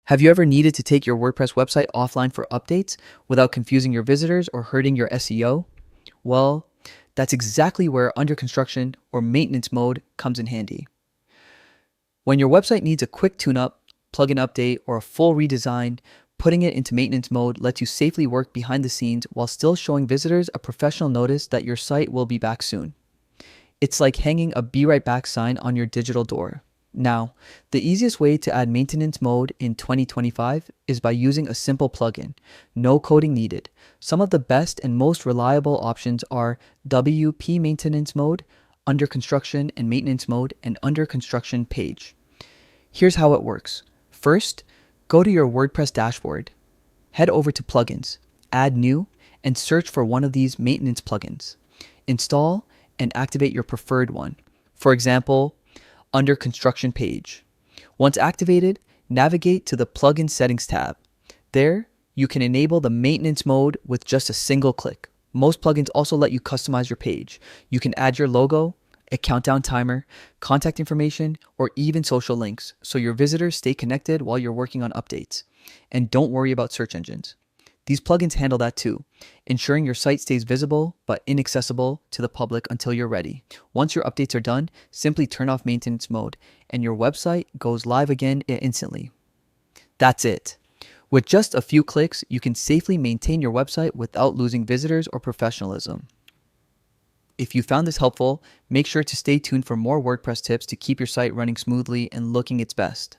Have you ever needed to take your WordPress website offline for updates without confusing your visitors or hurting your SEO? Well, that's exactly where under construction or maintenance mode comes in handy. When your website needs a quick tune-up, plugin update, or a full redesign, putting it into maintenance mode lets you safely work behind the scenes while still showing visitors a professional notice that your site will be back soon. It's like hanging a "Be Right Back" sign on your digital door. Now, the easiest way to add maintenance mode in 2025 is by using a simple plugin. No coding needed. Some of the best and most reliable options are WP Maintenance Mode, Under Construction and Maintenance Mode, and Under Construction Page. Here's how it works. First, go to your WordPress dashboard. Head over to Plugins, Add New, and search for one of these maintenance plugins. Install and activate your preferred one. For example, Under Construction Page. Once activated, navigate to the Plugin Settings tab. There, you can enable the maintenance mode with just a single click. Most plugins also let you customize your page. You can add your logo, a countdown timer, contact information, or even social links so your visitors stay connected while you're working on updates. And don't worry about search engines. These plugins handle that too, ensuring your site stays visible but inaccessible to the public until you're ready. Once your updates are done, simply turn off maintenance mode and your website goes live again instantly. That's it. With just a few clicks, you can safely maintain your website without losing visitors or professionalism. If you found this helpful, make sure to stay tuned for more WordPress tips to keep your site running smoothly and looking its best.